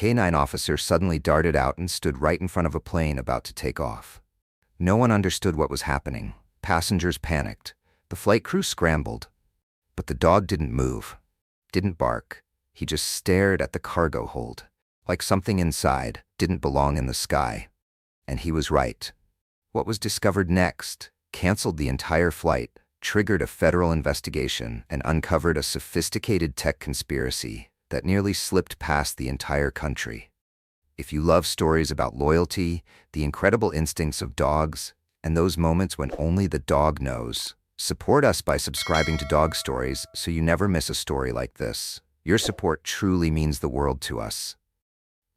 K-9 officer suddenly darted out and stood right in front of a plane about to take off. No one understood what was happening. Passengers panicked. The flight crew scrambled. But the dog didn't move, didn't bark. He just stared at the cargo hold, like something inside didn't belong in the sky. And he was right. What was discovered next canceled the entire flight, triggered a federal investigation, and uncovered a sophisticated tech conspiracy that nearly slipped past the entire country. If you love stories about loyalty, the incredible instincts of dogs, and those moments when only the dog knows, support us by subscribing to Dog Stories so you never miss a story like this. Your support truly means the world to us.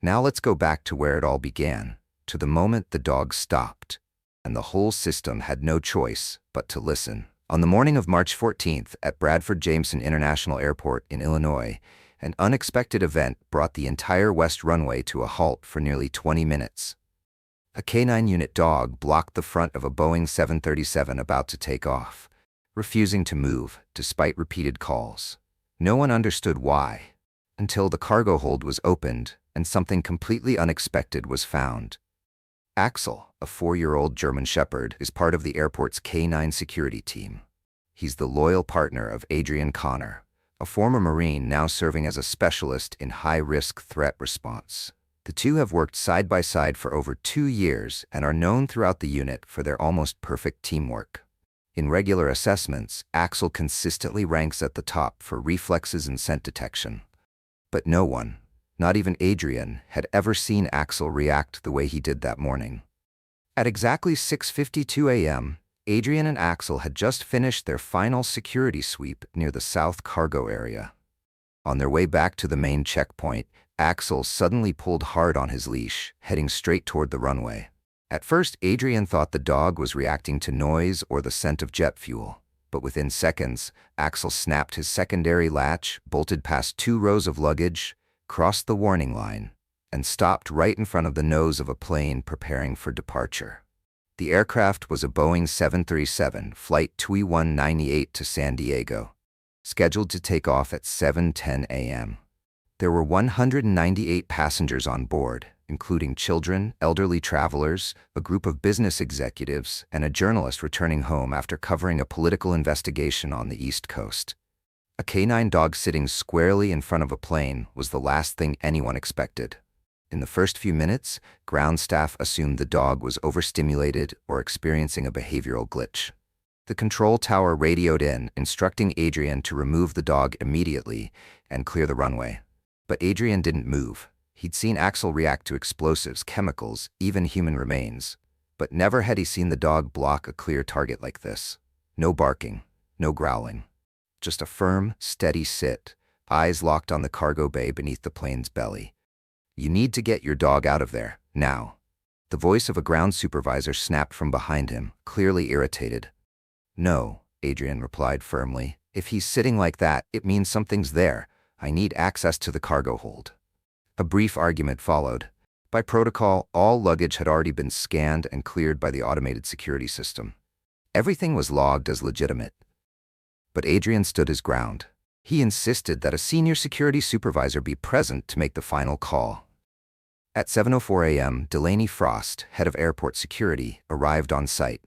Now let's go back to where it all began, to the moment the dog stopped, and the whole system had no choice but to listen. On the morning of March 14th at Bradford Jameson International Airport in Illinois, an unexpected event brought the entire West Runway to a halt for nearly 20 minutes. A K-9 unit dog blocked the front of a Boeing 737 about to take off, refusing to move despite repeated calls. No one understood why, until the cargo hold was opened and something completely unexpected was found. Axel, a 4-year-old German Shepherd, is part of the airport's K-9 security team. He's the loyal partner of Adrian Connor, a former Marine now serving as a specialist in high-risk threat response. The two have worked side by side for over 2 years and are known throughout the unit for their almost perfect teamwork. In regular assessments, Axel consistently ranks at the top for reflexes and scent detection. But no one, not even Adrian, had ever seen Axel react the way he did that morning. At exactly 6:52 a.m., Adrian and Axel had just finished their final security sweep near the south cargo area. On their way back to the main checkpoint, Axel suddenly pulled hard on his leash, heading straight toward the runway. At first, Adrian thought the dog was reacting to noise or the scent of jet fuel, but within seconds, Axel snapped his secondary latch, bolted past 2 rows of luggage, crossed the warning line, and stopped right in front of the nose of a plane preparing for departure. The aircraft was a Boeing 737 Flight 2198 to San Diego, scheduled to take off at 7:10 a.m. There were 198 passengers on board, including children, elderly travelers, a group of business executives, and a journalist returning home after covering a political investigation on the East Coast. A K-9 dog sitting squarely in front of a plane was the last thing anyone expected. In the first few minutes, ground staff assumed the dog was overstimulated or experiencing a behavioral glitch. The control tower radioed in, instructing Adrian to remove the dog immediately and clear the runway. But Adrian didn't move. He'd seen Axel react to explosives, chemicals, even human remains. But never had he seen the dog block a clear target like this. No barking, no growling. Just a firm, steady sit, eyes locked on the cargo bay beneath the plane's belly. "You need to get your dog out of there, now." The voice of a ground supervisor snapped from behind him, clearly irritated. "No," Adrian replied firmly. "If he's sitting like that, it means something's there. I need access to the cargo hold." A brief argument followed. By protocol, all luggage had already been scanned and cleared by the automated security system. Everything was logged as legitimate. But Adrian stood his ground. He insisted that a senior security supervisor be present to make the final call. At 7:04 a.m., Delaney Frost, head of airport security, arrived on site.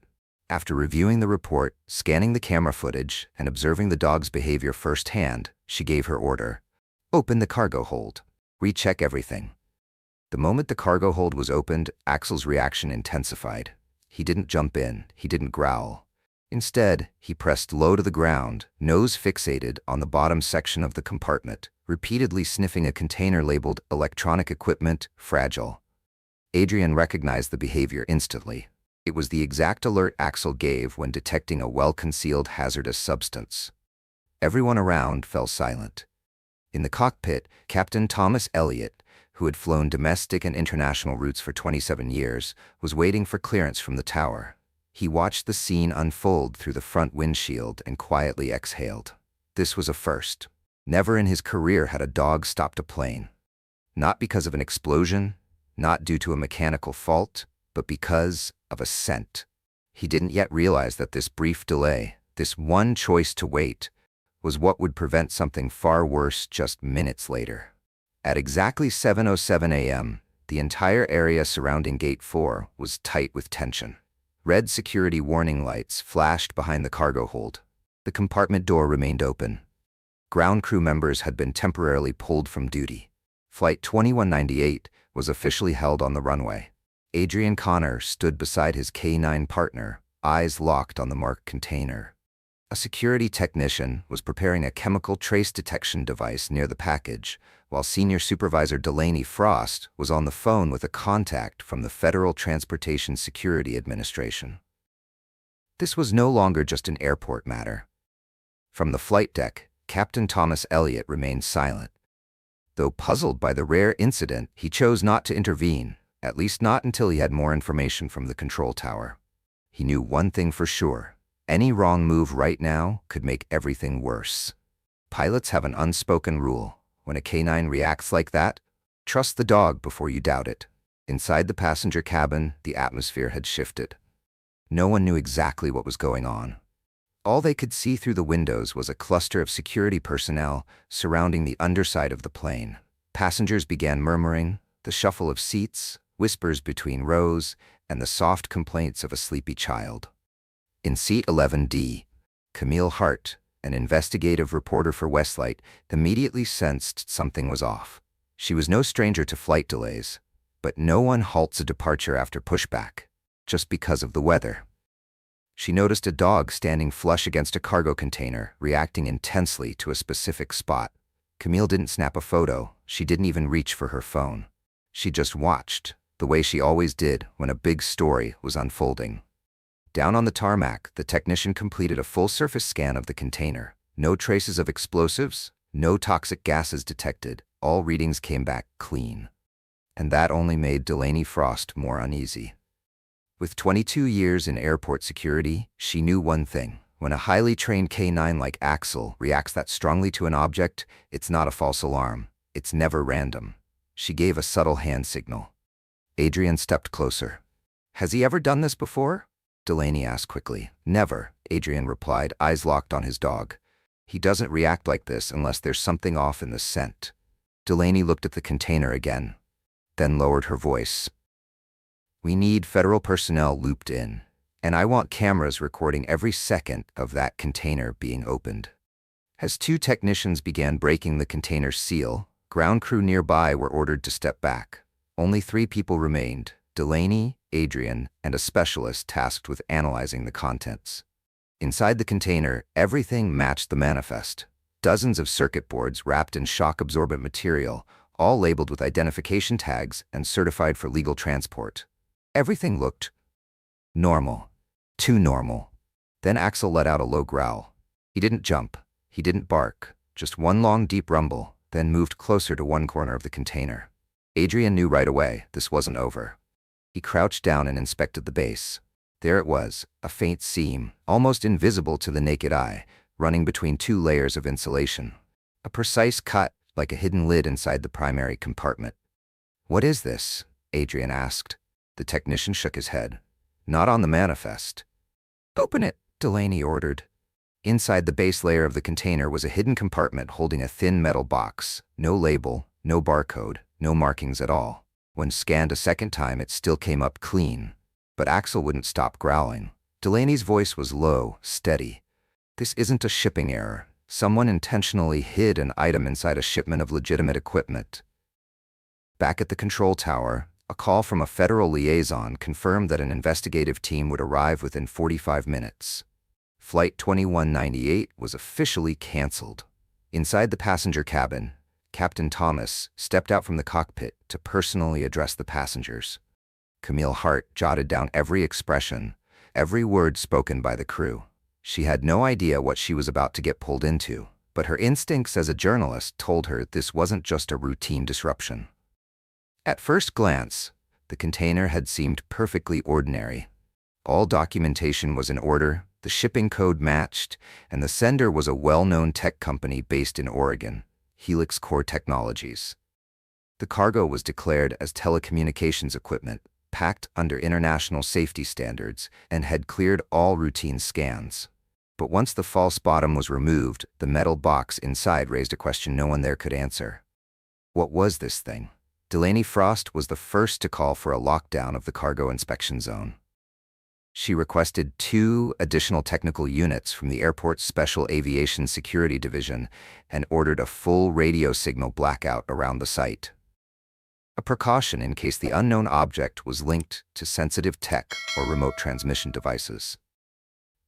After reviewing the report, scanning the camera footage, and observing the dog's behavior firsthand, she gave her order. "Open the cargo hold. Recheck everything." The moment the cargo hold was opened, Axel's reaction intensified. He didn't jump in, he didn't growl. Instead, he pressed low to the ground, nose fixated on the bottom section of the compartment, repeatedly sniffing a container labeled "Electronic Equipment, Fragile." Adrian recognized the behavior instantly. It was the exact alert Axel gave when detecting a well-concealed hazardous substance. Everyone around fell silent. In the cockpit, Captain Thomas Elliott, who had flown domestic and international routes for 27 years, was waiting for clearance from the tower. He watched the scene unfold through the front windshield and quietly exhaled. This was a first. Never in his career had a dog stopped a plane. Not because of an explosion, not due to a mechanical fault, but because of a scent. He didn't yet realize that this brief delay, this one choice to wait, was what would prevent something far worse just minutes later. At exactly 7:07 a.m., the entire area surrounding Gate 4 was tight with tension. Red security warning lights flashed behind the cargo hold. The compartment door remained open. Ground crew members had been temporarily pulled from duty. Flight 2198 was officially held on the runway. Adrian Connor stood beside his K9 partner, eyes locked on the marked container. A security technician was preparing a chemical trace detection device near the package, while Senior Supervisor Delaney Frost was on the phone with a contact from the Federal Transportation Security Administration. This was no longer just an airport matter. From the flight deck, Captain Thomas Elliott remained silent. Though puzzled by the rare incident, he chose not to intervene, at least not until he had more information from the control tower. He knew one thing for sure. Any wrong move right now could make everything worse. Pilots have an unspoken rule. When a K9 reacts like that, trust the dog before you doubt it. Inside the passenger cabin, the atmosphere had shifted. No one knew exactly what was going on. All they could see through the windows was a cluster of security personnel surrounding the underside of the plane. Passengers began murmuring, the shuffle of seats, whispers between rows, and the soft complaints of a sleepy child. In seat 11D, Camille Hart, an investigative reporter for Westlight, immediately sensed something was off. She was no stranger to flight delays, but no one halts a departure after pushback, just because of the weather. She noticed a dog standing flush against a cargo container, reacting intensely to a specific spot. Camille didn't snap a photo. She didn't even reach for her phone. She just watched, the way she always did when a big story was unfolding. Down on the tarmac, the technician completed a full-surface scan of the container. No traces of explosives, no toxic gases detected. All readings came back clean. And that only made Delaney Frost more uneasy. With 22 years in airport security, she knew one thing. When a highly trained K9 like Axel reacts that strongly to an object, it's not a false alarm. It's never random. She gave a subtle hand signal. Adrian stepped closer. "Has he ever done this before?" Delaney asked quickly. "Never," Adrian replied, eyes locked on his dog. "He doesn't react like this unless there's something off in the scent." Delaney looked at the container again, then lowered her voice. "We need federal personnel looped in, and I want cameras recording every second of that container being opened." As two technicians began breaking the container's seal, ground crew nearby were ordered to step back. Only 3 people remained: Delaney, Adrian, and a specialist tasked with analyzing the contents. Inside the container, everything matched the manifest. Dozens of circuit boards wrapped in shock-absorbent material, all labeled with identification tags and certified for legal transport. Everything looked normal. Too normal. Then Axel let out a low growl. He didn't jump. He didn't bark. Just one long, deep rumble, then moved closer to one corner of the container. Adrian knew right away this wasn't over. He crouched down and inspected the base. There it was, a faint seam, almost invisible to the naked eye, running between 2 layers of insulation. A precise cut, like a hidden lid inside the primary compartment. "What is this?" Adrian asked. The technician shook his head. "Not on the manifest." "Open it," Delaney ordered. Inside the base layer of the container was a hidden compartment holding a thin metal box. No label, no barcode, no markings at all. When scanned a second time, it still came up clean. But Axel wouldn't stop growling. Delaney's voice was low, steady. "This isn't a shipping error. Someone intentionally hid an item inside a shipment of legitimate equipment." Back at the control tower, a call from a federal liaison confirmed that an investigative team would arrive within 45 minutes. Flight 2198 was officially canceled. Inside the passenger cabin, Captain Thomas stepped out from the cockpit to personally address the passengers. Camille Hart jotted down every expression, every word spoken by the crew. She had no idea what she was about to get pulled into, but her instincts as a journalist told her this wasn't just a routine disruption. At first glance, the container had seemed perfectly ordinary. All documentation was in order, the shipping code matched, and the sender was a well-known tech company based in Oregon, Helix Core Technologies. The cargo was declared as telecommunications equipment, packed under international safety standards, and had cleared all routine scans. But once the false bottom was removed, the metal box inside raised a question no one there could answer. What was this thing? Delaney Frost was the first to call for a lockdown of the cargo inspection zone. She requested 2 additional technical units from the airport's Special Aviation Security Division and ordered a full radio signal blackout around the site. A precaution in case the unknown object was linked to sensitive tech or remote transmission devices.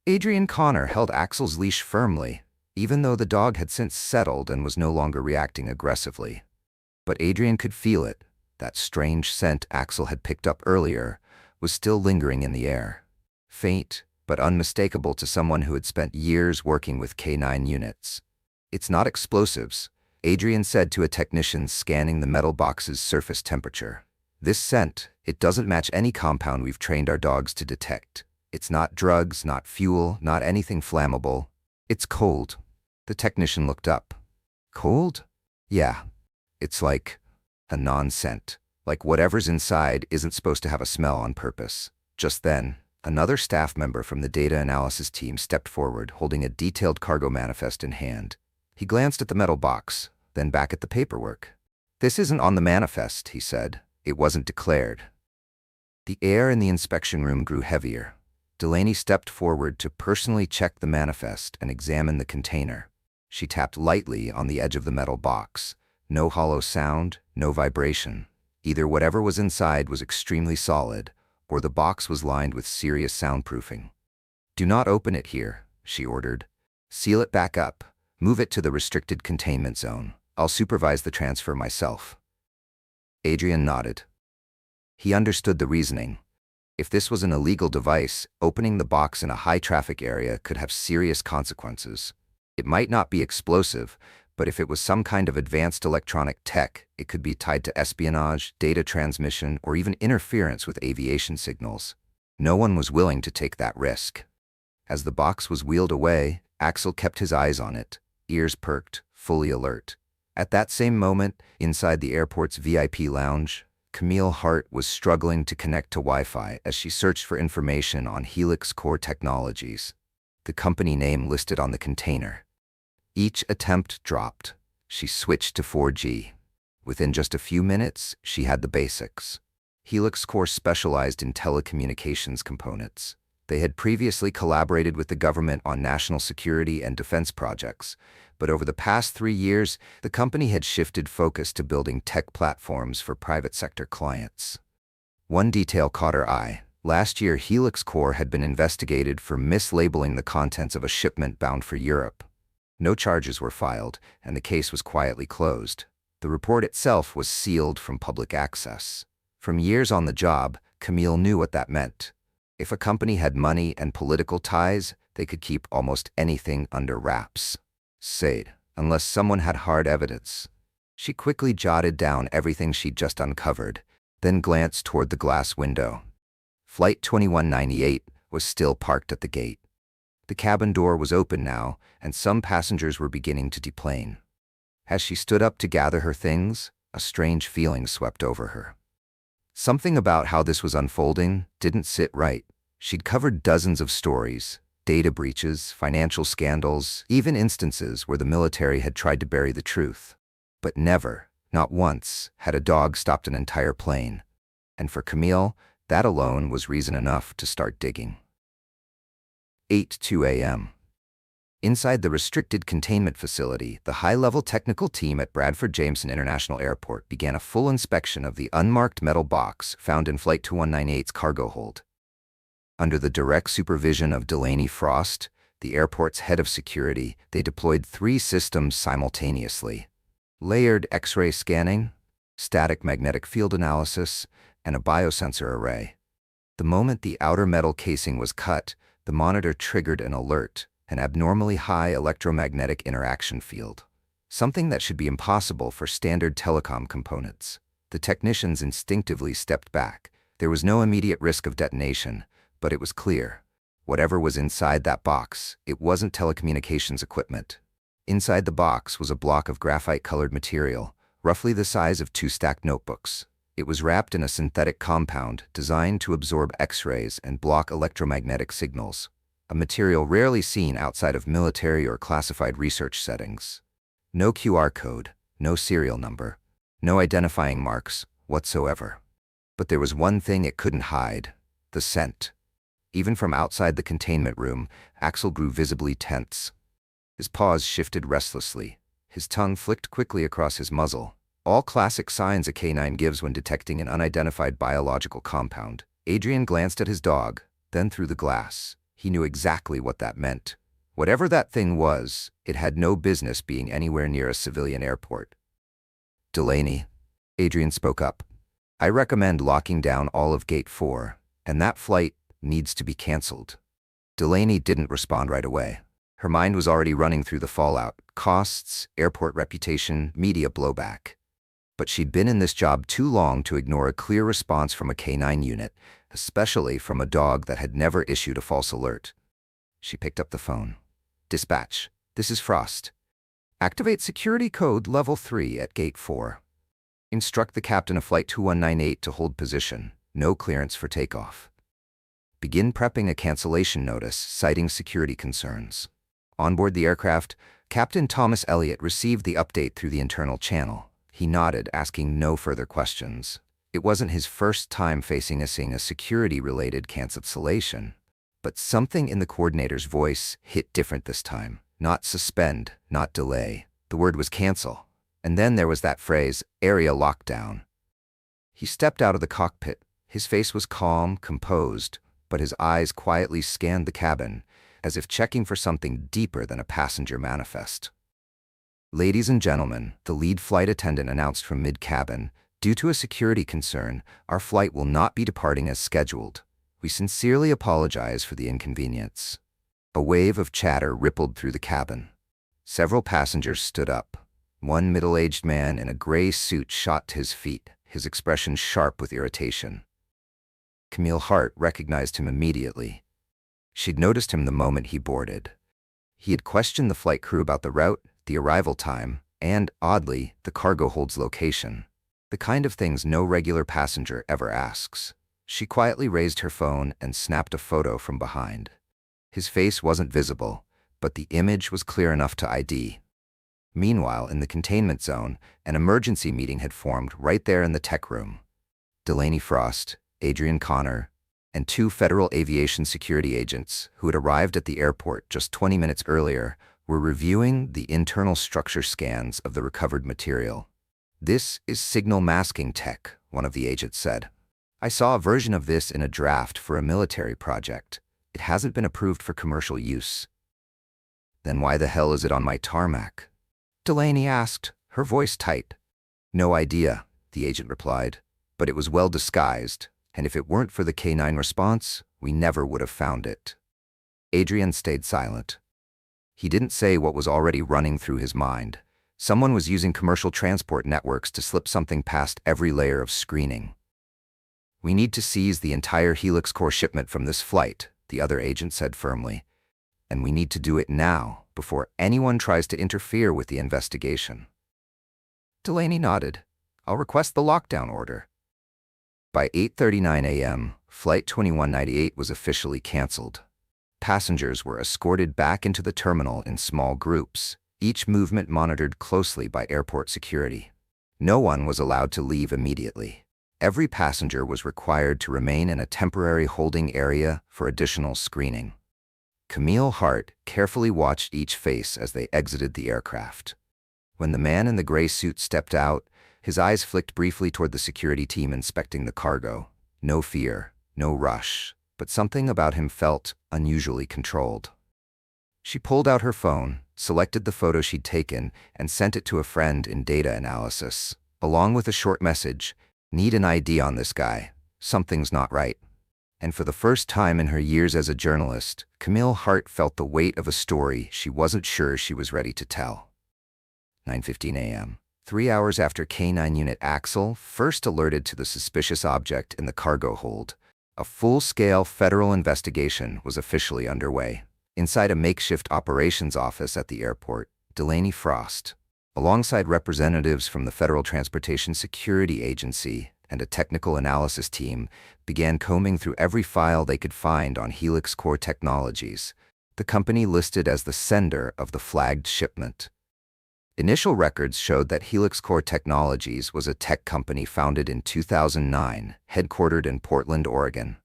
Adrian Connor held Axel's leash firmly, even though the dog had since settled and was no longer reacting aggressively. But Adrian could feel it. That strange scent Axel had picked up earlier was still lingering in the air. Faint, but unmistakable to someone who had spent years working with K9 units. "It's not explosives," Adrian said to a technician scanning the metal box's surface temperature. "This scent, it doesn't match any compound we've trained our dogs to detect. It's not drugs, not fuel, not anything flammable. It's cold." The technician looked up. "Cold?" "Yeah. It's like a non-scent. Like whatever's inside isn't supposed to have a smell on purpose." Just then, another staff member from the data analysis team stepped forward, holding a detailed cargo manifest in hand. He glanced at the metal box, then back at the paperwork. "This isn't on the manifest," he said. "It wasn't declared." The air in the inspection room grew heavier. Delaney stepped forward to personally check the manifest and examine the container. She tapped lightly on the edge of the metal box. No hollow sound, no vibration. Either whatever was inside was extremely solid, or the box was lined with serious soundproofing. "Do not open it here," she ordered. "Seal it back up. Move it to the restricted containment zone. I'll supervise the transfer myself." Adrian nodded. He understood the reasoning. If this was an illegal device, opening the box in a high-traffic area could have serious consequences. It might not be explosive, but if it was some kind of advanced electronic tech, it could be tied to espionage, data transmission, or even interference with aviation signals. No one was willing to take that risk. As the box was wheeled away, Axel kept his eyes on it, ears perked, fully alert. At that same moment, inside the airport's VIP lounge, Camille Hart was struggling to connect to Wi-Fi as she searched for information on Helix Core technologies, the company name listed on the container. Each attempt dropped. She switched to 4G. Within just a few minutes, she had the basics. Helix Core specialized in telecommunications components. They had previously collaborated with the government on national security and defense projects, but over the past 3 years, the company had shifted focus to building tech platforms for private sector clients. One detail caught her eye. Last year, Helix Core had been investigated for mislabeling the contents of a shipment bound for Europe. No charges were filed, and the case was quietly closed. The report itself was sealed from public access. From years on the job, Camille knew what that meant. If a company had money and political ties, they could keep almost anything under wraps. Said, unless someone had hard evidence. She quickly jotted down everything she'd just uncovered, then glanced toward the glass window. Flight 2198 was still parked at the gate. The cabin door was open now, and some passengers were beginning to deplane. As she stood up to gather her things, a strange feeling swept over her. Something about how this was unfolding didn't sit right. She'd covered dozens of stories, data breaches, financial scandals, even instances where the military had tried to bury the truth. But never, not once, had a dog stopped an entire plane. And for Camille, that alone was reason enough to start digging. 8:02 a.m. Inside the restricted containment facility, the high-level technical team at Bradford Jameson International Airport began a full inspection of the unmarked metal box found in Flight 2198's cargo hold. Under the direct supervision of Delaney Frost, the airport's head of security, they deployed 3 systems simultaneously: layered X-ray scanning, static magnetic field analysis, and a biosensor array. The moment the outer metal casing was cut, the monitor triggered an alert, an abnormally high electromagnetic interaction field, something that should be impossible for standard telecom components. The technicians instinctively stepped back. There was no immediate risk of detonation, but it was clear. Whatever was inside that box, it wasn't telecommunications equipment. Inside the box was a block of graphite-colored material, roughly the size of 2 stacked notebooks. It was wrapped in a synthetic compound designed to absorb X-rays and block electromagnetic signals, a material rarely seen outside of military or classified research settings. No QR code, no serial number, No identifying marks whatsoever. But there was one thing it couldn't hide: the scent. Even from outside the containment room, Axel grew visibly tense. His paws shifted restlessly. His tongue flicked quickly across his muzzle. All classic signs a canine gives when detecting an unidentified biological compound. Adrian glanced at his dog, then through the glass. He knew exactly what that meant. Whatever that thing was, it had no business being anywhere near a civilian airport. "Delaney," Adrian spoke up, "I recommend locking down all of Gate 4, and that flight needs to be cancelled." Delaney didn't respond right away. Her mind was already running through the fallout: costs, airport reputation, media blowback. But she'd been in this job too long to ignore a clear response from a canine unit, especially from a dog that had never issued a false alert. She picked up the phone. "Dispatch, this is Frost. Activate security code level 3 at Gate 4. Instruct the captain of Flight 2198 to hold position. No clearance for takeoff. Begin prepping a cancellation notice citing security concerns." On board the aircraft, Captain Thomas Elliott received the update through the internal channel. He nodded, asking no further questions. It wasn't his first time facing a security-related cancellation. But something in the coordinator's voice hit different this time. Not suspend, not delay. The word was cancel. And then there was that phrase, area lockdown. He stepped out of the cockpit. His face was calm, composed, but his eyes quietly scanned the cabin, as if checking for something deeper than a passenger manifest. "Ladies and gentlemen," the lead flight attendant announced from mid-cabin, "due to a security concern, our flight will not be departing as scheduled. We sincerely apologize for the inconvenience." A wave of chatter rippled through the cabin. Several passengers stood up. One middle-aged man in a gray suit shot to his feet, his expression sharp with irritation. Camille Hart recognized him immediately. She'd noticed him the moment he boarded. He had questioned the flight crew about the route, the arrival time, and, oddly, the cargo hold's location. The kind of things no regular passenger ever asks. She quietly raised her phone and snapped a photo from behind. His face wasn't visible, but the image was clear enough to ID. Meanwhile, in the containment zone, an emergency meeting had formed right there in the tech room. Delaney Frost, Adrian Connor, and 2 Federal Aviation Security agents who had arrived at the airport just 20 minutes earlier were reviewing the internal structure scans of the recovered material. "This is signal masking tech," one of the agents said. "I saw a version of this in a draft for a military project. It hasn't been approved for commercial use." "Then why the hell is it on my tarmac?" Delaney asked, her voice tight. "No idea," the agent replied, "but it was well disguised, and if it weren't for the canine response, we never would have found it." Adrian stayed silent. He didn't say what was already running through his mind. Someone was using commercial transport networks to slip something past every layer of screening. "We need to seize the entire Helix Core shipment from this flight," the other agent said firmly. "And we need to do it now, before anyone tries to interfere with the investigation." Delaney nodded. "I'll request the lockdown order." By 8:39 a.m., Flight 2198 was officially canceled. Passengers were escorted back into the terminal in small groups, each movement monitored closely by airport security. No one was allowed to leave immediately. Every passenger was required to remain in a temporary holding area for additional screening. Camille Hart carefully watched each face as they exited the aircraft. When the man in the gray suit stepped out, his eyes flicked briefly toward the security team inspecting the cargo. No fear, no rush, but something about him felt unusually controlled. She pulled out her phone, selected the photo she'd taken, and sent it to a friend in data analysis, along with a short message: "Need an ID on this guy. Something's not right." And for the first time in her years as a journalist, Camille Hart felt the weight of a story she wasn't sure she was ready to tell. 9:15 a.m. 3 hours after K9 Unit Axel first alerted to the suspicious object in the cargo hold, a full-scale federal investigation was officially underway. Inside a makeshift operations office at the airport, Delaney Frost, alongside representatives from the Federal Transportation Security Agency and a technical analysis team, began combing through every file they could find on Helix Core Technologies, the company listed as the sender of the flagged shipment. Initial records showed that Helix Core Technologies was a tech company founded in 2009, headquartered in Portland, Oregon.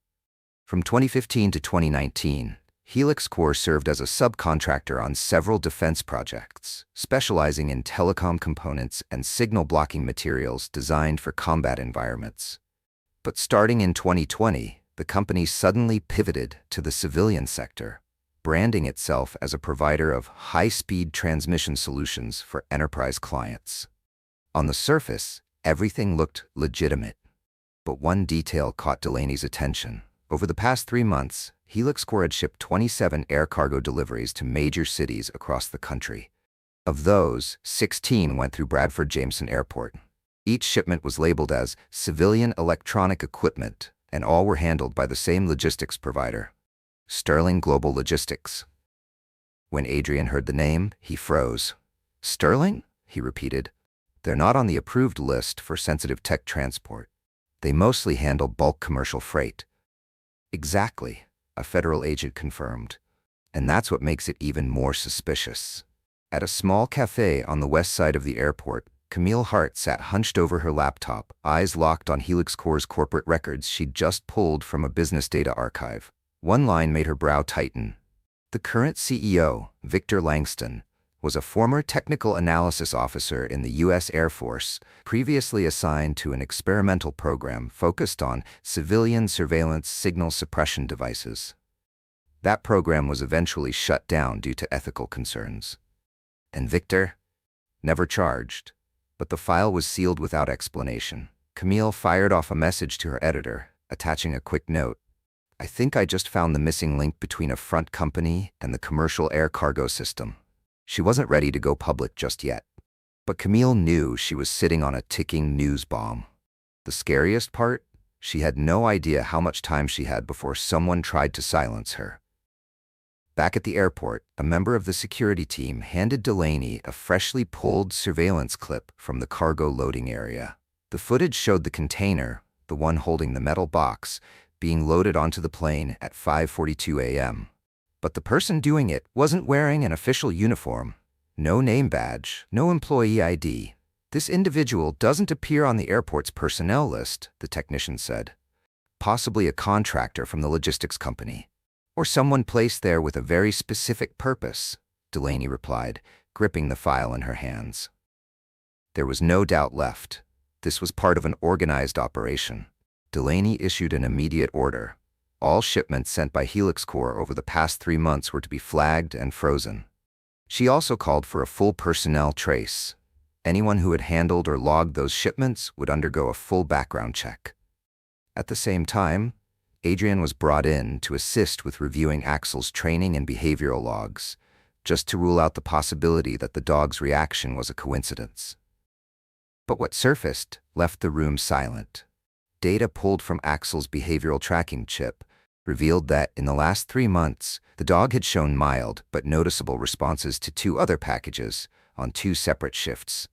From 2015 to 2019, Helix Core served as a subcontractor on several defense projects, specializing in telecom components and signal-blocking materials designed for combat environments. But starting in 2020, the company suddenly pivoted to the civilian sector, branding itself as a provider of high-speed transmission solutions for enterprise clients. On the surface, everything looked legitimate. But one detail caught Delaney's attention. Over the past 3 months, Helix Core had shipped 27 air cargo deliveries to major cities across the country. Of those, 16 went through Bradford Jameson Airport. Each shipment was labeled as civilian electronic equipment, and all were handled by the same logistics provider, Sterling Global Logistics. When Adrian heard the name, he froze. Sterling? He repeated. They're not on the approved list for sensitive tech transport. They mostly handle bulk commercial freight. Exactly, a federal agent confirmed. And that's what makes it even more suspicious. At a small cafe on the west side of the airport, Camille Hart sat hunched over her laptop, eyes locked on Helix Core's corporate records she'd just pulled from a business data archive. One line made her brow tighten. The current CEO, Victor Langston, was a former technical analysis officer in the U.S. Air Force, previously assigned to an experimental program focused on civilian surveillance signal suppression devices. That program was eventually shut down due to ethical concerns. And Victor? Never charged. But the file was sealed without explanation. Camille fired off a message to her editor, attaching a quick note. I think I just found the missing link between a front company and the commercial air cargo system. She wasn't ready to go public just yet. But Camille knew she was sitting on a ticking news bomb. The scariest part? She had no idea how much time she had before someone tried to silence her. Back at the airport, a member of the security team handed Delaney a freshly pulled surveillance clip from the cargo loading area. The footage showed the container, the one holding the metal box, being loaded onto the plane at 5:42 a.m. But the person doing it wasn't wearing an official uniform. No name badge, no employee ID. This individual doesn't appear on the airport's personnel list, the technician said. Possibly a contractor from the logistics company. Or someone placed there with a very specific purpose, Delaney replied, gripping the file in her hands. There was no doubt left. This was part of an organized operation. Delaney issued an immediate order. All shipments sent by Helix Core over the past 3 months were to be flagged and frozen. She also called for a full personnel trace. Anyone who had handled or logged those shipments would undergo a full background check. At the same time, Adrian was brought in to assist with reviewing Axel's training and behavioral logs, just to rule out the possibility that the dog's reaction was a coincidence. But what surfaced left the room silent. Data pulled from Axel's behavioral tracking chip revealed that in the last 3 months, the dog had shown mild but noticeable responses to 2 other packages on 2 separate shifts.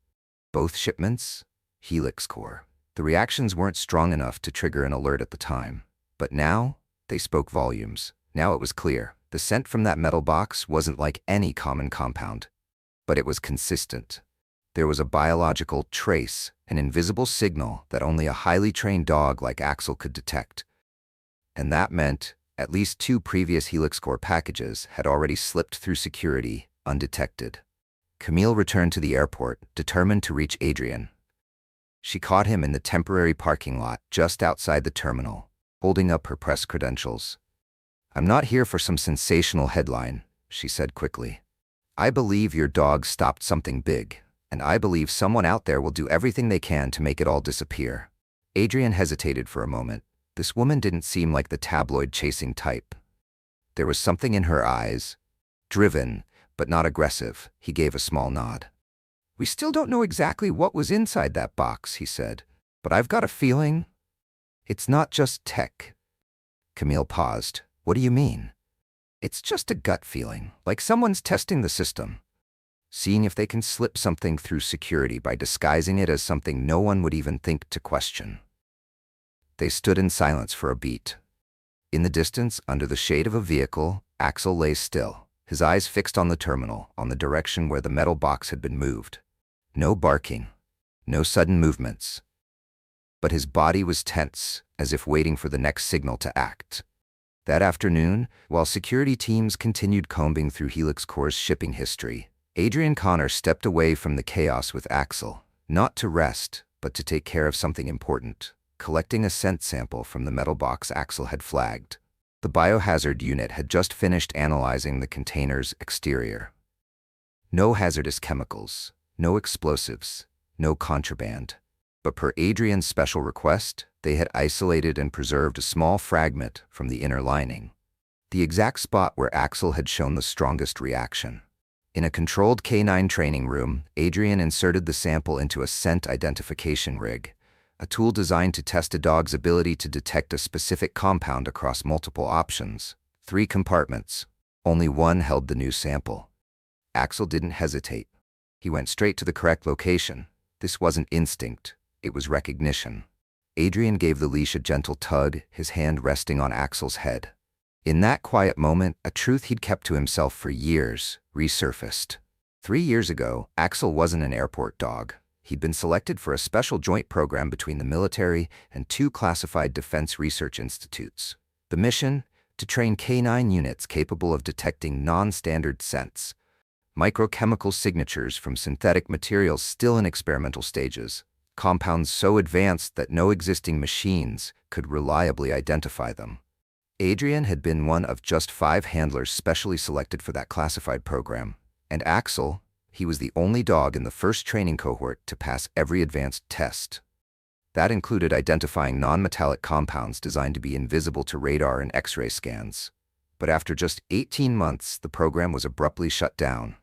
Both shipments, Helix Core. The reactions weren't strong enough to trigger an alert at the time. But now, they spoke volumes. Now it was clear. The scent from that metal box wasn't like any common compound. But it was consistent. There was a biological trace, an invisible signal that only a highly trained dog like Axel could detect. And that meant at least 2 previous Helix Core packages had already slipped through security, undetected. Camille returned to the airport, determined to reach Adrian. She caught him in the temporary parking lot just outside the terminal, holding up her press credentials. I'm not here for some sensational headline, she said quickly. I believe your dog stopped something big, and I believe someone out there will do everything they can to make it all disappear. Adrian hesitated for a moment. This woman didn't seem like the tabloid-chasing type. There was something in her eyes. Driven, but not aggressive, he gave a small nod. We still don't know exactly what was inside that box, he said, but I've got a feeling. It's not just tech. Camille paused. What do you mean? It's just a gut feeling, like someone's testing the system, seeing if they can slip something through security by disguising it as something no one would even think to question. They stood in silence for a beat. In the distance, under the shade of a vehicle, Axel lay still, his eyes fixed on the terminal, on the direction where the metal box had been moved. No barking, no sudden movements. But his body was tense, as if waiting for the next signal to act. That afternoon, while security teams continued combing through Helix Core's shipping history, Adrian Connor stepped away from the chaos with Axel, not to rest, but to take care of something important, collecting a scent sample from the metal box Axel had flagged. The biohazard unit had just finished analyzing the container's exterior. No hazardous chemicals, no explosives, no contraband. But per Adrian's special request, they had isolated and preserved a small fragment from the inner lining, the exact spot where Axel had shown the strongest reaction. In a controlled K9 training room, Adrian inserted the sample into a scent identification rig, a tool designed to test a dog's ability to detect a specific compound across multiple options. 3 compartments. Only one held the new sample. Axel didn't hesitate. He went straight to the correct location. This wasn't instinct, it was recognition. Adrian gave the leash a gentle tug, his hand resting on Axel's head. In that quiet moment, a truth he'd kept to himself for years resurfaced. 3 years ago, Axel wasn't an airport dog. He'd been selected for a special joint program between the military and 2 classified defense research institutes. The mission? To train K9 units capable of detecting non-standard scents, microchemical signatures from synthetic materials still in experimental stages, compounds so advanced that no existing machines could reliably identify them. Adrian had been one of just 5 handlers specially selected for that classified program, and Axel, he was the only dog in the first training cohort to pass every advanced test. That included identifying non-metallic compounds designed to be invisible to radar and X-ray scans. But after just 18 months, the program was abruptly shut down.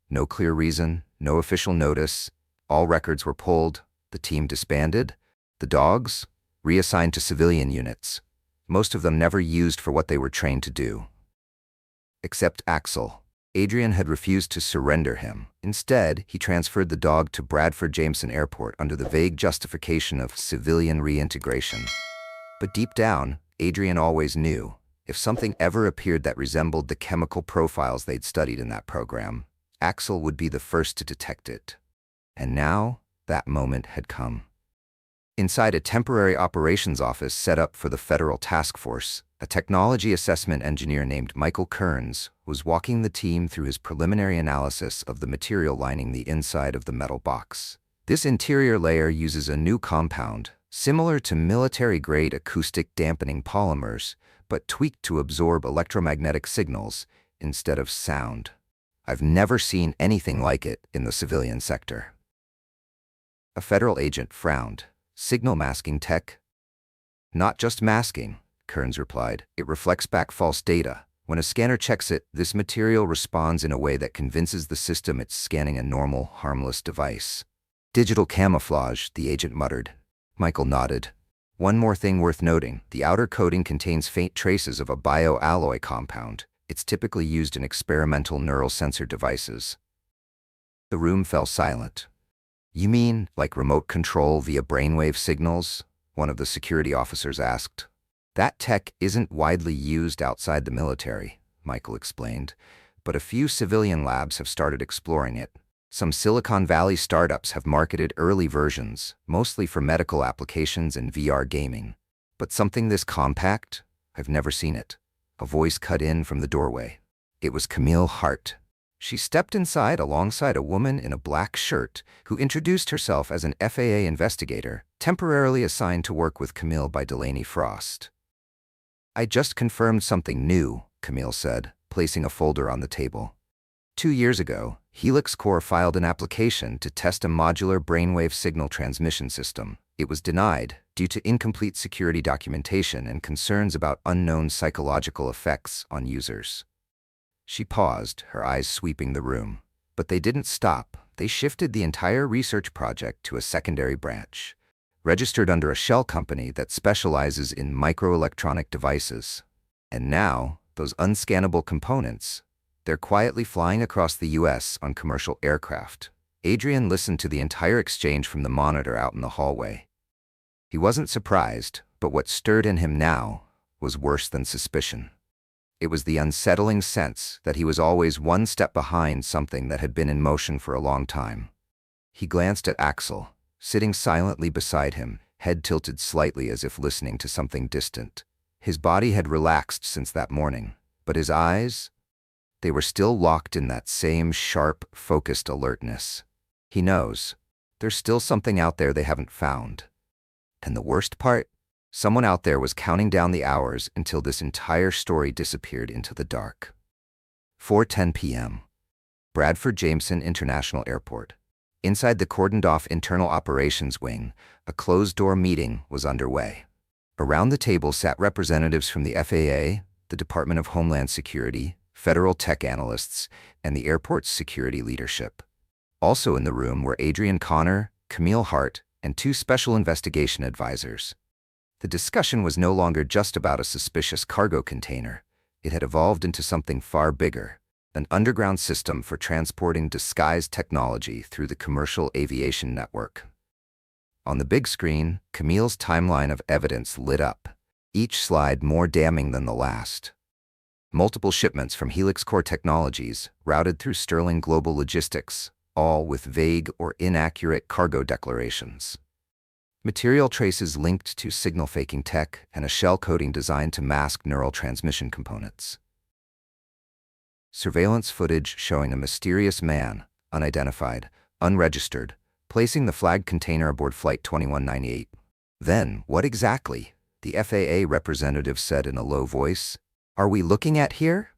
No clear reason, no official notice, all records were pulled, the team disbanded, the dogs reassigned to civilian units, most of them never used for what they were trained to do. Except Axel. Adrian had refused to surrender him. Instead, he transferred the dog to Bradford Jameson Airport under the vague justification of civilian reintegration. But deep down, Adrian always knew, if something ever appeared that resembled the chemical profiles they'd studied in that program, Axel would be the first to detect it. And now, that moment had come. Inside a temporary operations office set up for the Federal Task Force, a technology assessment engineer named Michael Kearns was walking the team through his preliminary analysis of the material lining the inside of the metal box. This interior layer uses a new compound, similar to military-grade acoustic dampening polymers, but tweaked to absorb electromagnetic signals instead of sound. I've never seen anything like it in the civilian sector. A federal agent frowned. Signal masking tech? Not just masking, Kearns replied. It reflects back false data. When a scanner checks it, this material responds in a way that convinces the system it's scanning a normal, harmless device. Digital camouflage, the agent muttered. Michael nodded. One more thing worth noting, the outer coating contains faint traces of a bioalloy compound. It's typically used in experimental neural sensor devices. The room fell silent. You mean, like remote control via brainwave signals? One of the security officers asked. That tech isn't widely used outside the military, Michael explained, but a few civilian labs have started exploring it. Some Silicon Valley startups have marketed early versions, mostly for medical applications and VR gaming. But something this compact? I've never seen it. A voice cut in from the doorway. It was Camille Hart. She stepped inside alongside a woman in a black shirt who introduced herself as an FAA investigator, temporarily assigned to work with Camille by Delaney Frost. I just confirmed something new, Camille said, placing a folder on the table. 2 years ago, Helix Core filed an application to test a modular brainwave signal transmission system. It was denied due to incomplete security documentation and concerns about unknown psychological effects on users. She paused, her eyes sweeping the room. But they didn't stop. They shifted the entire research project to a secondary branch, registered under a shell company that specializes in microelectronic devices. And now, those unscannable components, they're quietly flying across the U.S. on commercial aircraft. Adrian listened to the entire exchange from the monitor out in the hallway. He wasn't surprised, but what stirred in him now was worse than suspicion. It was the unsettling sense that he was always one step behind something that had been in motion for a long time. He glanced at Axel, sitting silently beside him, head tilted slightly as if listening to something distant. His body had relaxed since that morning, but his eyes, they were still locked in that same sharp, focused alertness. He knows. There's still something out there they haven't found. And the worst part? Someone out there was counting down the hours until this entire story disappeared into the dark. 4:10 p.m. Bradford Jameson International Airport. Inside the cordoned-off internal operations wing, a closed-door meeting was underway. Around the table sat representatives from the FAA, the Department of Homeland Security, federal tech analysts, and the airport's security leadership. Also in the room were Adrian Connor, Camille Hart, and 2 special investigation advisors. The discussion was no longer just about a suspicious cargo container. It had evolved into something far bigger, an underground system for transporting disguised technology through the commercial aviation network. On the big screen, Camille's timeline of evidence lit up, each slide more damning than the last. Multiple shipments from Helix Core Technologies routed through Sterling Global Logistics, all with vague or inaccurate cargo declarations. Material traces linked to signal-faking tech and a shell coating designed to mask neural transmission components. Surveillance footage showing a mysterious man, unidentified, unregistered, placing the flagged container aboard Flight 2198. Then, what exactly? The FAA representative said in a low voice. Are we looking at here?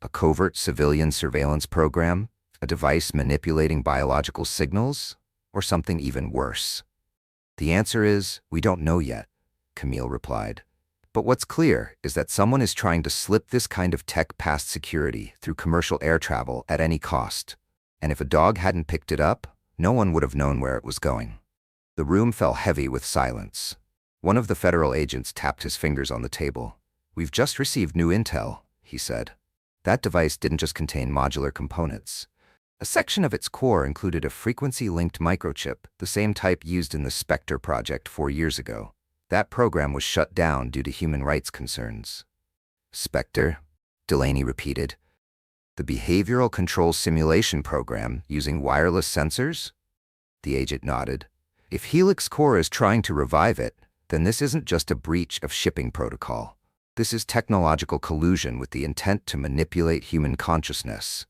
A covert civilian surveillance program? A device manipulating biological signals? Or something even worse? The answer is, we don't know yet, Camille replied. But what's clear is that someone is trying to slip this kind of tech past security through commercial air travel at any cost. And if a dog hadn't picked it up, no one would have known where it was going. The room fell heavy with silence. One of the federal agents tapped his fingers on the table. We've just received new intel, he said. That device didn't just contain modular components. A section of its core included a frequency-linked microchip, the same type used in the Spectre project 4 years ago. That program was shut down due to human rights concerns. Spectre? Delaney repeated. The behavioral control simulation program using wireless sensors? The agent nodded. If Helix Core is trying to revive it, then this isn't just a breach of shipping protocol. This is technological collusion with the intent to manipulate human consciousness.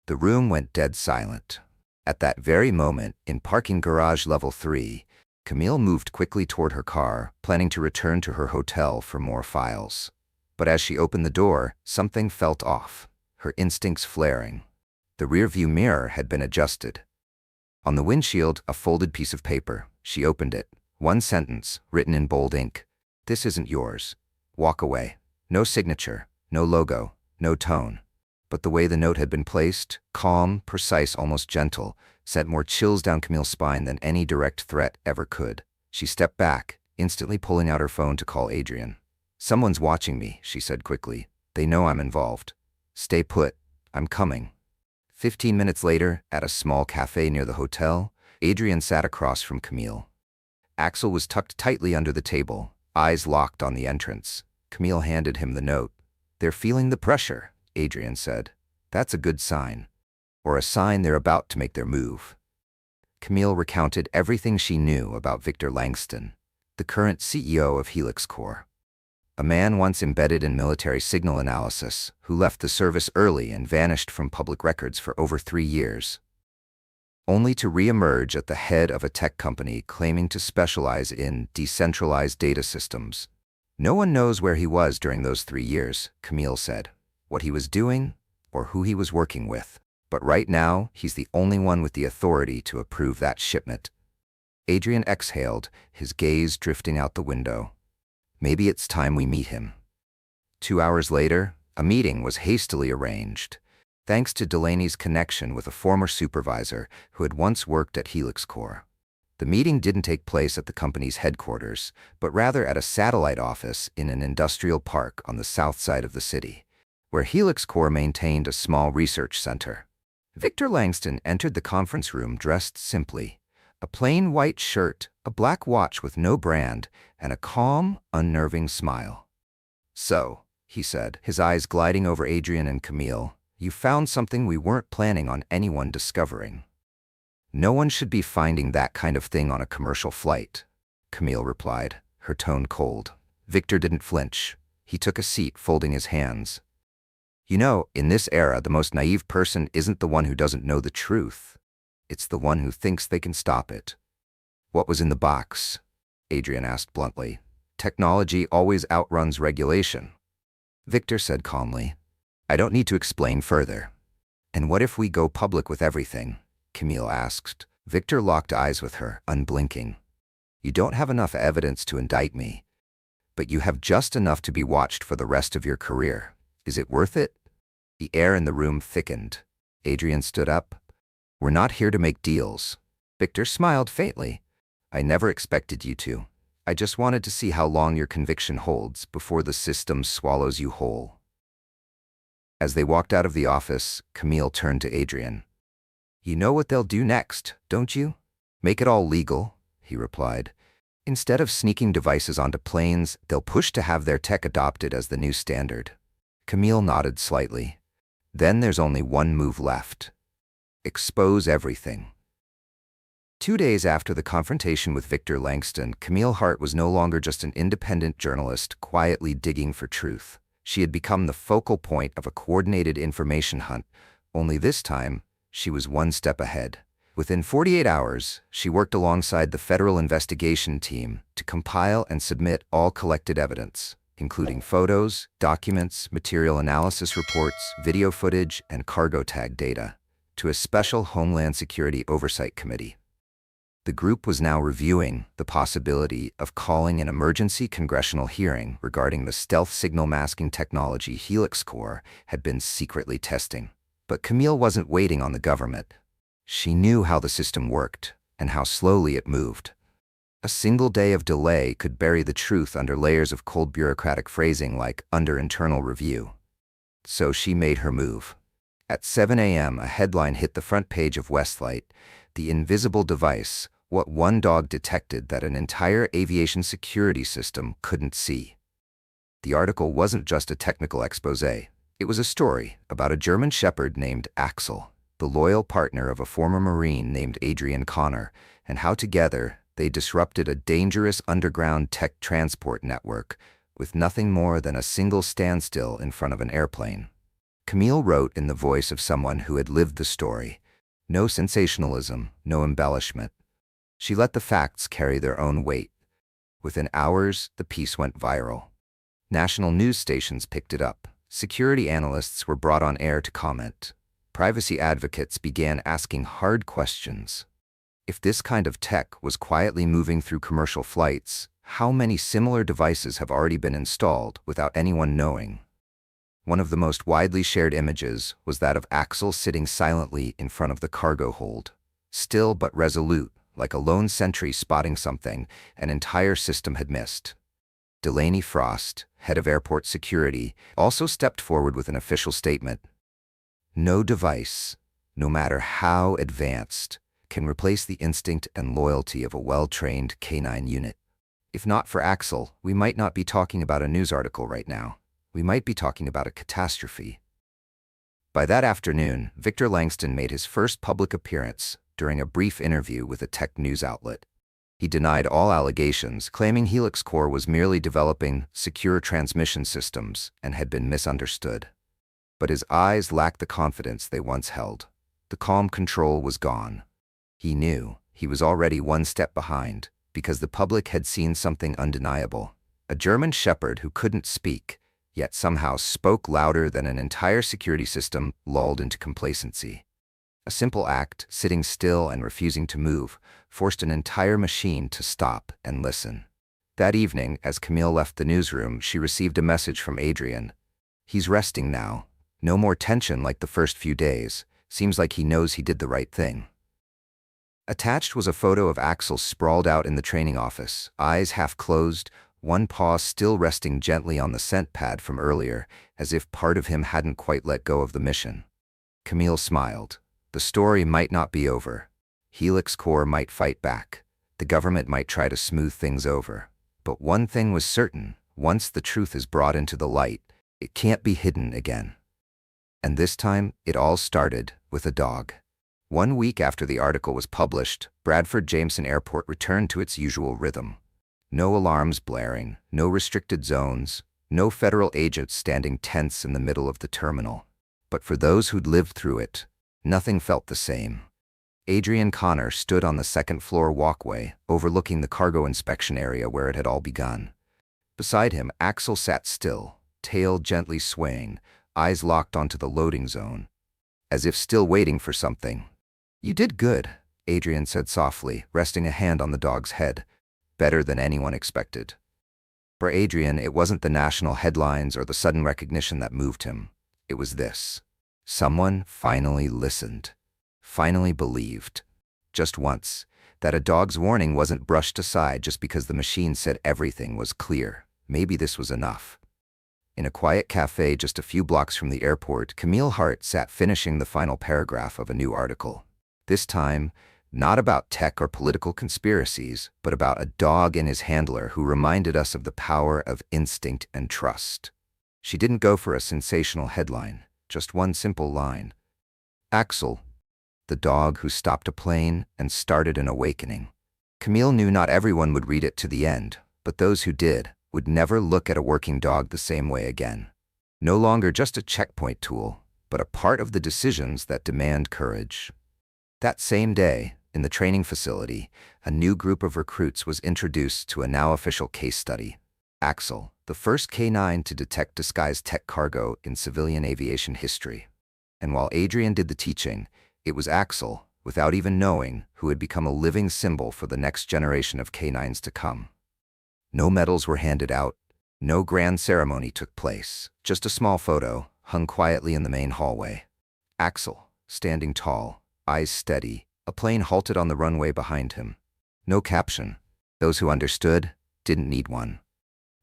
The room went dead silent. At that very moment, in parking garage level 3, Camille moved quickly toward her car, planning to return to her hotel for more files. But as she opened the door, something felt off, her instincts flaring. The rearview mirror had been adjusted. On the windshield, a folded piece of paper. She opened it. One sentence, written in bold ink. This isn't yours. Walk away. No signature, no logo, no tone. But the way the note had been placed, calm, precise, almost gentle, sent more chills down Camille's spine than any direct threat ever could. She stepped back, instantly pulling out her phone to call Adrian. Someone's watching me, she said quickly. They know I'm involved. Stay put. I'm coming. 15 minutes later, at a small cafe near the hotel, Adrian sat across from Camille. Axel was tucked tightly under the table, eyes locked on the entrance. Camille handed him the note. They're feeling the pressure, Adrian said. That's a good sign. Or a sign they're about to make their move. Camille recounted everything she knew about Victor Langston, the current CEO of Helix Core. A man once embedded in military signal analysis, who left the service early and vanished from public records for over 3 years, only to re-emerge at the head of a tech company claiming to specialize in decentralized data systems. No one knows where he was during those 3 years, Camille said, what he was doing, or who he was working with. But right now, he's the only one with the authority to approve that shipment. Adrian exhaled, his gaze drifting out the window. Maybe it's time we meet him. 2 hours later, a meeting was hastily arranged, thanks to Delaney's connection with a former supervisor who had once worked at Helix Core. The meeting didn't take place at the company's headquarters, but rather at a satellite office in an industrial park on the south side of the city, where Helix Core maintained a small research center. Victor Langston entered the conference room dressed simply, a plain white shirt, a black watch with no brand, and a calm, unnerving smile. So, he said, his eyes gliding over Adrian and Camille, you found something we weren't planning on anyone discovering. No one should be finding that kind of thing on a commercial flight, Camille replied, her tone cold. Victor didn't flinch. He took a seat, folding his hands. You know, in this era, the most naive person isn't the one who doesn't know the truth. It's the one who thinks they can stop it. What was in the box? Adrian asked bluntly. Technology always outruns regulation. Victor said calmly. I don't need to explain further. And what if we go public with everything? Camille asked. Victor locked eyes with her, unblinking. You don't have enough evidence to indict me, but you have just enough to be watched for the rest of your career. Is it worth it? The air in the room thickened. Adrian stood up. We're not here to make deals. Victor smiled faintly. I never expected you to. I just wanted to see how long your conviction holds before the system swallows you whole. As they walked out of the office, Camille turned to Adrian. You know what they'll do next, don't you? Make it all legal, he replied. Instead of sneaking devices onto planes, they'll push to have their tech adopted as the new standard. Camille nodded slightly. Then there's only one move left. Expose everything. 2 days after the confrontation with Victor Langston, Camille Hart was no longer just an independent journalist quietly digging for truth. She had become the focal point of a coordinated information hunt, only this time, she was one step ahead. Within 48 hours, she worked alongside the federal investigation team to compile and submit all collected evidence, including photos, documents, material analysis reports, video footage, and cargo tag data, to a special Homeland Security Oversight Committee. The group was now reviewing the possibility of calling an emergency congressional hearing regarding the stealth signal masking technology Helix Core had been secretly testing. But Camille wasn't waiting on the government. She knew how the system worked and how slowly it moved. A single day of delay could bury the truth under layers of cold bureaucratic phrasing like under internal review. So she made her move. At 7 a.m., a headline hit the front page of Westlight, "The Invisible Device, What One Dog Detected That an Entire Aviation Security System Couldn't See." The article wasn't just a technical exposé. It was a story about a German shepherd named Axel, the loyal partner of a former Marine named Adrian Connor, and how together they disrupted a dangerous underground tech transport network with nothing more than a single standstill in front of an airplane. Camille wrote in the voice of someone who had lived the story. No sensationalism, no embellishment. She let the facts carry their own weight. Within hours, the piece went viral. National news stations picked it up. Security analysts were brought on air to comment. Privacy advocates began asking hard questions. If this kind of tech was quietly moving through commercial flights, how many similar devices have already been installed without anyone knowing? One of the most widely shared images was that of Axel sitting silently in front of the cargo hold, still but resolute, like a lone sentry spotting something an entire system had missed. Delaney Frost, head of airport security, also stepped forward with an official statement. No device, no matter how advanced, can replace the instinct and loyalty of a well-trained canine unit. If not for Axel, we might not be talking about a news article right now. We might be talking about a catastrophe. By that afternoon, Victor Langston made his first public appearance during a brief interview with a tech news outlet. He denied all allegations, claiming Helix Core was merely developing secure transmission systems and had been misunderstood. But his eyes lacked the confidence they once held. The calm control was gone. He knew he was already one step behind because the public had seen something undeniable. A German shepherd who couldn't speak, yet somehow spoke louder than an entire security system lulled into complacency. A simple act, sitting still and refusing to move, forced an entire machine to stop and listen. That evening, as Camille left the newsroom, she received a message from Adrian. He's resting now. No more tension like the first few days. Seems like he knows he did the right thing. Attached was a photo of Axel sprawled out in the training office, eyes half closed, one paw still resting gently on the scent pad from earlier, as if part of him hadn't quite let go of the mission. Camille smiled. The story might not be over. Helix Core might fight back. The government might try to smooth things over. But one thing was certain. Once the truth is brought into the light, it can't be hidden again. And this time, it all started with a dog. 1 week after the article was published, Bradford Jameson Airport returned to its usual rhythm. No alarms blaring, no restricted zones, no federal agents standing tense in the middle of the terminal. But for those who'd lived through it, nothing felt the same. Adrian Connor stood on the second-floor walkway, overlooking the cargo inspection area where it had all begun. Beside him, Axel sat still, tail gently swaying, eyes locked onto the loading zone, as if still waiting for something. "You did good," Adrian said softly, resting a hand on the dog's head. "Better than anyone expected." For Adrian, it wasn't the national headlines or the sudden recognition that moved him. It was this. Someone finally listened. Finally believed. Just once. That a dog's warning wasn't brushed aside just because the machine said everything was clear. Maybe this was enough. In a quiet cafe just a few blocks from the airport, Camille Hart sat finishing the final paragraph of a new article. This time, not about tech or political conspiracies, but about a dog and his handler who reminded us of the power of instinct and trust. She didn't go for a sensational headline, just one simple line. Axel, the dog who stopped a plane and started an awakening. Camille knew not everyone would read it to the end, but those who did would never look at a working dog the same way again. No longer just a checkpoint tool, but a part of the decisions that demand courage. That same day, in the training facility, a new group of recruits was introduced to a now official case study. Axel, the first K9 to detect disguised tech cargo in civilian aviation history. And while Adrian did the teaching, it was Axel, without even knowing, who had become a living symbol for the next generation of K9s to come. No medals were handed out, no grand ceremony took place, just a small photo, hung quietly in the main hallway. Axel, standing tall, eyes steady, a plane halted on the runway behind him. No caption. Those who understood didn't need one.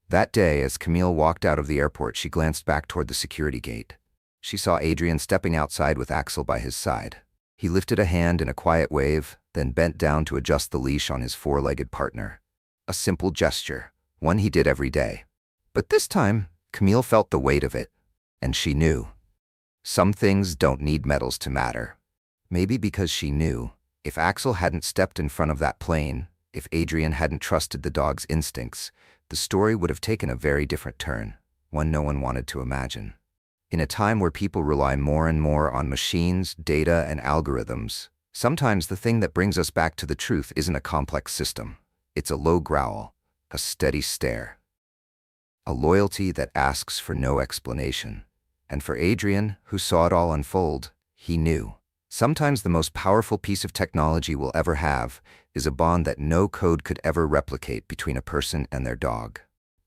That day, as Camille walked out of the airport, she glanced back toward the security gate. She saw Adrian stepping outside with Axel by his side. He lifted a hand in a quiet wave, then bent down to adjust the leash on his four-legged partner. A simple gesture, one he did every day. But this time, Camille felt the weight of it, and she knew. Some things don't need medals to matter. Maybe because she knew, if Axel hadn't stepped in front of that plane, if Adrian hadn't trusted the dog's instincts, the story would have taken a very different turn, one no one wanted to imagine. In a time where people rely more and more on machines, data, and algorithms, sometimes the thing that brings us back to the truth isn't a complex system. It's a low growl, a steady stare. A loyalty that asks for no explanation. And for Adrian, who saw it all unfold, he knew. Sometimes the most powerful piece of technology we'll ever have is a bond that no code could ever replicate between a person and their dog.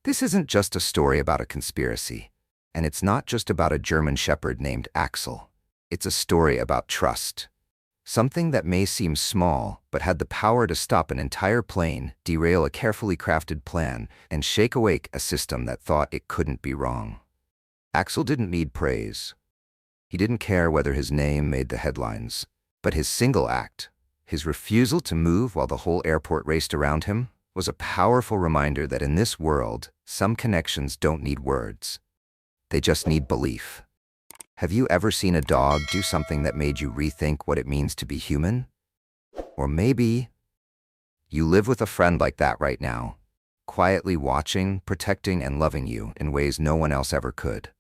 This isn't just a story about a conspiracy. And it's not just about a German shepherd named Axel. It's a story about trust. Something that may seem small, but had the power to stop an entire plane, derail a carefully crafted plan, and shake awake a system that thought it couldn't be wrong. Axel didn't need praise. He didn't care whether his name made the headlines. But his single act, his refusal to move while the whole airport raced around him, was a powerful reminder that in this world, some connections don't need words. They just need belief. Have you ever seen a dog do something that made you rethink what it means to be human? Or maybe you live with a friend like that right now, quietly watching, protecting, and loving you in ways no one else ever could.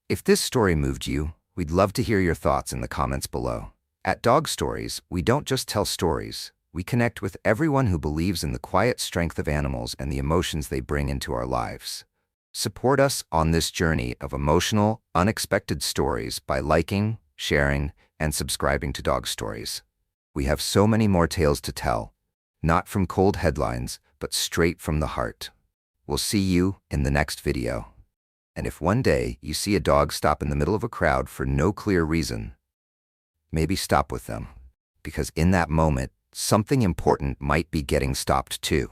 If this story moved you, we'd love to hear your thoughts in the comments below. At Dog Stories, we don't just tell stories, we connect with everyone who believes in the quiet strength of animals and the emotions they bring into our lives. Support us on this journey of emotional, unexpected stories by liking, sharing, and subscribing to Dog Stories. We have so many more tales to tell, not from cold headlines, but straight from the heart. We'll see you in the next video. And if one day you see a dog stop in the middle of a crowd for no clear reason, maybe stop with them, because in that moment, something important might be getting stopped too.